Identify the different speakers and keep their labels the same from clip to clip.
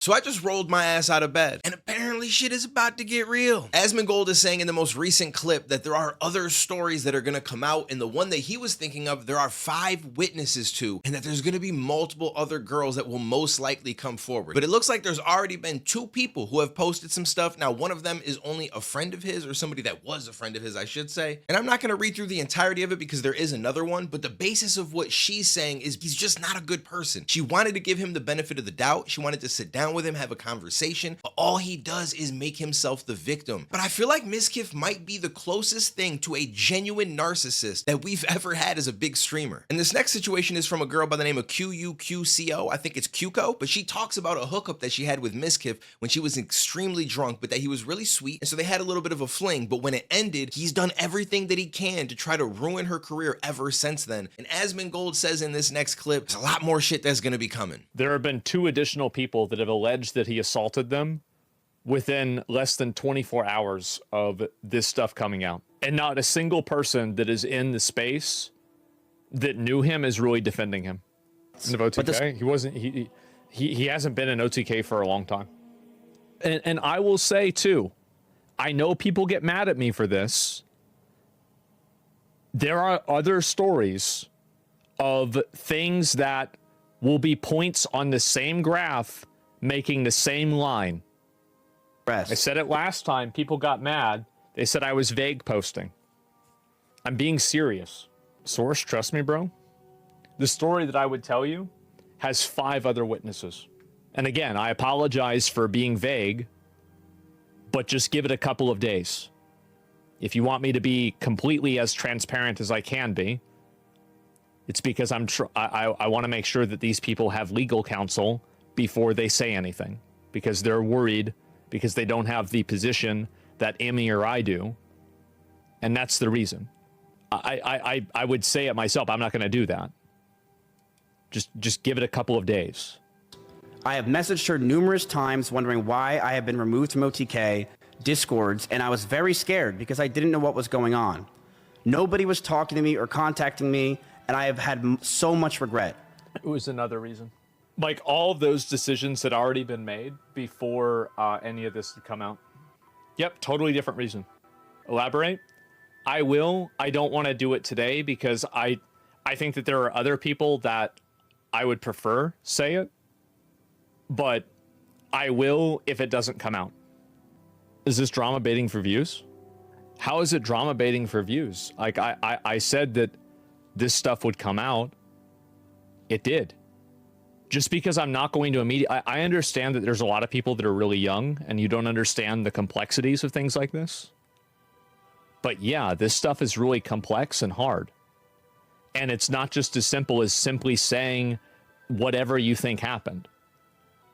Speaker 1: So I just rolled my ass out of bed, and apparently shit is about to get real. Asmongold is saying in the most recent clip that there are other stories that are gonna come out, and the one that he was thinking of, there are 5 witnesses to, and that there's gonna be multiple other girls that will most likely come forward. But it looks like there's already been 2 people who have posted some stuff. Now, one of them is only a friend of his, or somebody that was a friend of his, I should say. And I'm not gonna read through the entirety of it because there is another one, but the basis of what she's saying is he's just not a good person. She wanted to give him the benefit of the doubt. She wanted to sit down with him, have a conversation, but all he does is make himself the victim. But I feel like Mizkif might be the closest thing to a genuine narcissist that we've ever had as a big streamer. And this next situation is from a girl by the name of QUQCO. I think it's Cuco, but she talks about a hookup that she had with Mizkif when she was extremely drunk, but that he was really sweet, and so they had a little bit of a fling. But when it ended, he's done everything that he can to try to ruin her career ever since then. And Asmongold says in this next clip, there's a lot more shit that's gonna be coming.
Speaker 2: There have been 2 additional people that have alleged that he assaulted them within less than 24 hours of this stuff coming out. And not a single person that is in the space that knew him is really defending him. In the OTK, he wasn't, he hasn't been in OTK for a long time. And I will say too, I know people get mad at me for this. There are other stories of things that will be points on the same graph making the same line. I said it last time, people got mad. They said I was vague posting. I'm being serious. Source, trust me, bro. The story that I would tell you has 5 other witnesses. And again, I apologize for being vague, but just give it a couple of days. If you want me to be completely as transparent as I can be, it's because I want to make sure that these people have legal counsel before they say anything, because they're worried, because they don't have the position that Emmy or I do, and that's the reason. I would say it myself. I'm not going to do that. Just give it a couple of days.
Speaker 3: I have messaged her numerous times wondering why I have been removed from OTK, Discords, and I was very scared because I didn't know what was going on. Nobody was talking to me or contacting me, and I have had so much regret.
Speaker 2: It was another reason. Like, all of those decisions had already been made before any of this had come out. Yep, totally different reason. Elaborate? I will. I don't want to do it today because I think that there are other people that I would prefer say it, but I will if it doesn't come out. Is this drama baiting for views? How is it drama baiting for views? Like, I said that this stuff would come out. It did. Just because I'm not going to immediately... I understand that there's a lot of people that are really young and you don't understand the complexities of things like this. But yeah, this stuff is really complex and hard. And it's not just as simple as simply saying whatever you think happened.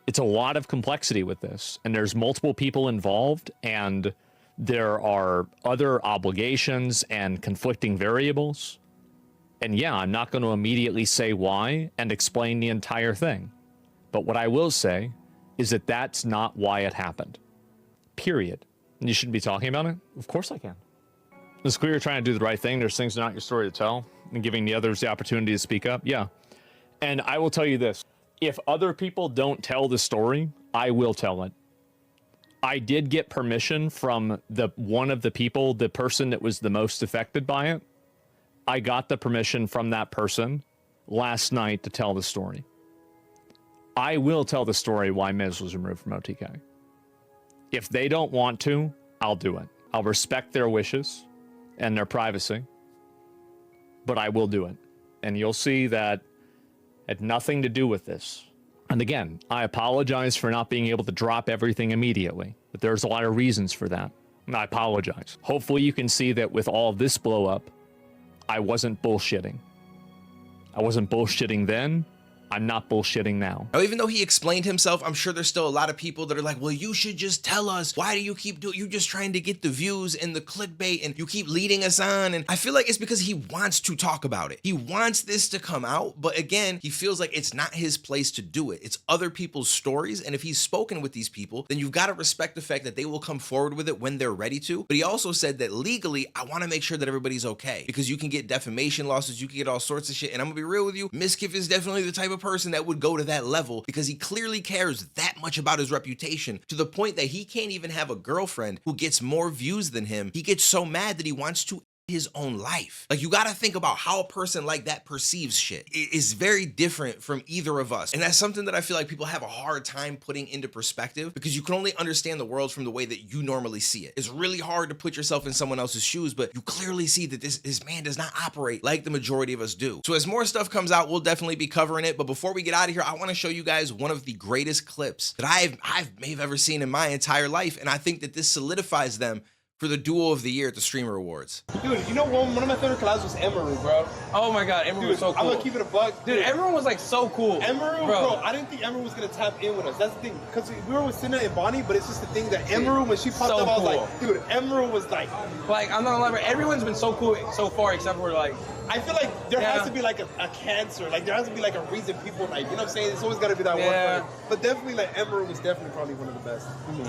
Speaker 2: It's a lot of complexity with this, and there's multiple people involved, and there are other obligations and conflicting variables. And yeah, I'm not going to immediately say why and explain the entire thing. But what I will say is that that's not why it happened. Period. And you shouldn't be talking about it? Of course I can. It's clear you're trying to do the right thing. There's things that are not your story to tell, and giving the others the opportunity to speak up. Yeah. And I will tell you this. If other people don't tell the story, I will tell it. I did get permission from one of the people, the person that was the most affected by it. I got the permission from that person last night to tell the story. I will tell the story why Miz was removed from OTK. If they don't want to, I'll do it. I'll respect their wishes and their privacy, but I will do it. And you'll see that had nothing to do with this. And again, I apologize for not being able to drop everything immediately, but there's a lot of reasons for that. And I apologize. Hopefully you can see that with all of this blow up, I wasn't bullshitting. I wasn't bullshitting then. I'm not bullshitting now.
Speaker 1: Now, even though he explained himself, I'm sure there's still a lot of people that are like, well, you should just tell us. Why do you keep doing, you're just trying to get the views and the clickbait and you keep leading us on. And I feel like it's because he wants to talk about it. He wants this to come out. But again, he feels like it's not his place to do it. It's other people's stories. And if he's spoken with these people, then you've got to respect the fact that they will come forward with it when they're ready to. But he also said that legally, I want to make sure that everybody's okay, because you can get defamation lawsuits. You can get all sorts of shit. And I'm gonna be real with you. Mizkif is definitely the type of a person that would go to that level because he clearly cares that much about his reputation to the point that he can't even have a girlfriend who gets more views than him. He gets so mad that he wants to his own life. Like, you got to think about how a person like that perceives shit. It is very different from either of us. And that's something that I feel like people have a hard time putting into perspective because you can only understand the world from the way that you normally see it. It's really hard to put yourself in someone else's shoes, but you clearly see that this man does not operate like the majority of us do. So as more stuff comes out, we'll definitely be covering it. But before we get out of here, I want to show you guys one of the greatest clips that I may have ever seen in my entire life. And I think that this solidifies them for the Duo of the Year at the Streamer Awards.
Speaker 4: Dude, you know one of my favorite collabs was Emiru, bro.
Speaker 5: Oh my god, Emiru was so cool.
Speaker 4: I'm gonna keep it a buck.
Speaker 5: Dude, everyone was like so cool.
Speaker 4: Emiru, bro, I didn't think Emiru was gonna tap in with us. That's the thing. Because we were with Cinna and Bonnie, but it's just the thing that Emiru, when she popped
Speaker 5: So
Speaker 4: up, I was
Speaker 5: cool.
Speaker 4: like, dude, Emiru was like,
Speaker 5: I'm not gonna lie, bro, everyone's been so cool so far except for like,
Speaker 4: I feel like there has to be like a cancer. Like there has to be like a reason people like, you know what I'm saying? It's always gotta be that one
Speaker 5: Yeah.
Speaker 4: thing. But definitely like Emiru was definitely probably one of the best.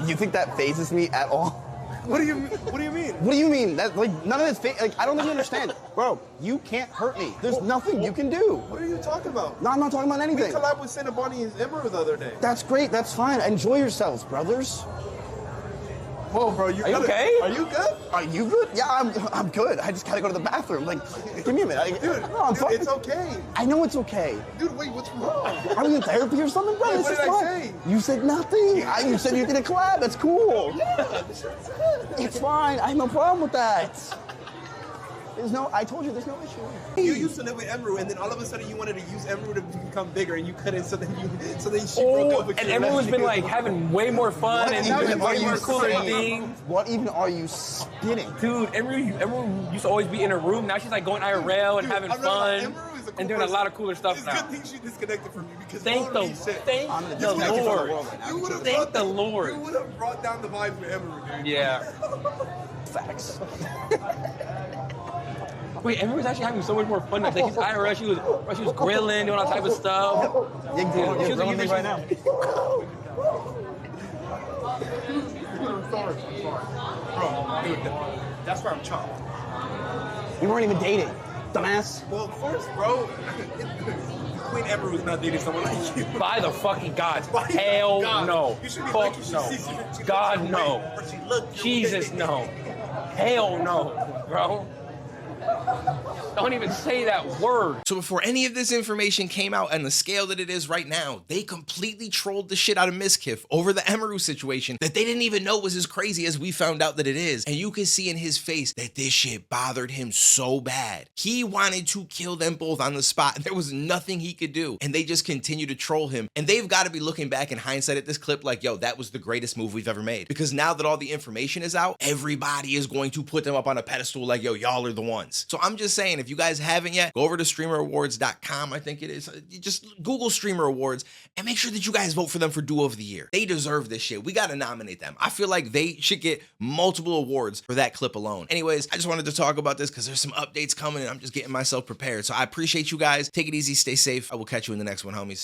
Speaker 6: You think that phases me at all?
Speaker 4: What do you mean?
Speaker 6: What do you mean? That like none of this like I don't even understand. Bro, you can't hurt me. There's nothing you can do.
Speaker 4: What are you talking about?
Speaker 6: No, I'm not talking about
Speaker 4: We
Speaker 6: anything.
Speaker 4: collabed with Cinna, Bonnie, and Emiru the other day.
Speaker 6: That's great. That's fine. Enjoy yourselves, brothers.
Speaker 4: Whoa, bro, you
Speaker 5: okay?
Speaker 4: Are you good?
Speaker 6: Are you good? Yeah, I'm good. I just gotta go to the bathroom. Like, give me a minute.
Speaker 4: Dude,
Speaker 6: no, I'm fine.
Speaker 4: it's okay.
Speaker 6: I know it's okay.
Speaker 4: Dude, wait, what's wrong?
Speaker 6: Are we in therapy or something, bro?
Speaker 4: Wait,
Speaker 6: This
Speaker 4: what
Speaker 6: is
Speaker 4: did I
Speaker 6: fine.
Speaker 4: say?
Speaker 6: You said nothing. You said you did a collab. That's cool.
Speaker 4: Yeah,
Speaker 6: It's fine. I have no problem with that. I told you there's no issue.
Speaker 4: you used to live with Emiru, and then all of a sudden you wanted to use Emiru to become bigger, and you couldn't. So then she broke up with
Speaker 5: and
Speaker 4: you.
Speaker 5: everyone's been like having way more fun and
Speaker 4: What
Speaker 5: doing
Speaker 4: even
Speaker 5: way
Speaker 4: are
Speaker 5: more
Speaker 4: you
Speaker 5: cooler
Speaker 4: saying?
Speaker 5: things.
Speaker 6: What even are you spinning?
Speaker 5: Dude, Emiru used to always be in her room. Now she's like going IRL and
Speaker 4: Dude,
Speaker 5: having
Speaker 4: I'm not
Speaker 5: fun
Speaker 4: gonna lie, Emiru is a cool
Speaker 5: and doing a
Speaker 4: person.
Speaker 5: lot of cooler stuff
Speaker 4: It's
Speaker 5: now.
Speaker 4: good thing she disconnected from you because
Speaker 5: Thank
Speaker 4: holy shit.
Speaker 5: thank
Speaker 6: I'm
Speaker 5: the
Speaker 6: disconnected from the
Speaker 5: Lord.
Speaker 6: world right now.
Speaker 4: You would've
Speaker 5: Thank
Speaker 4: brought
Speaker 5: the
Speaker 4: down-
Speaker 5: Lord.
Speaker 4: You would have brought down the vibes with Emiru, dude.
Speaker 5: Yeah.
Speaker 6: Facts.
Speaker 5: Wait, Emiru's actually having so much more fun now. Like she's IRL, she was grilling, doing all type of stuff.
Speaker 6: Dude,
Speaker 5: She
Speaker 6: you're
Speaker 5: was
Speaker 6: grilling me
Speaker 5: like,
Speaker 6: right now.
Speaker 4: I'm sorry. Bro, dude, that's why I'm chopped.
Speaker 6: You weren't even dating, dumbass.
Speaker 4: Well, of course, bro. Queen Emiru is not dating someone like you.
Speaker 5: By the fucking gods.
Speaker 4: By
Speaker 5: Hell
Speaker 4: God.
Speaker 5: no.
Speaker 4: You should be
Speaker 5: Fuck
Speaker 4: lucky she
Speaker 5: no.
Speaker 4: sees you. She
Speaker 5: God
Speaker 4: looks
Speaker 5: no.
Speaker 4: your way, or she looked your
Speaker 5: Jesus
Speaker 4: way.
Speaker 5: no. Hell no, bro. Don't even say that word.
Speaker 1: So before any of this information came out on the scale that it is right now, they completely trolled the shit out of Mizkif over the Emiru situation that they didn't even know was as crazy as we found out that it is. And you can see in his face that this shit bothered him so bad. He wanted to kill them both on the spot. There was nothing he could do. And they just continue to troll him. And they've got to be looking back in hindsight at this clip like, yo, that was the greatest move we've ever made. Because now that all the information is out, everybody is going to put them up on a pedestal like, yo, y'all are the ones. So I'm just saying, if you guys haven't yet, go over to streamerawards.com, I think it is. You just Google Streamer Awards and make sure that you guys vote for them for Duo of the Year. They deserve this shit. We got to nominate them. I feel like they should get multiple awards for that clip alone. Anyways, I just wanted to talk about this because there's some updates coming and I'm just getting myself prepared. So I appreciate you guys. Take it easy. Stay safe. I will catch you in the next one, homies.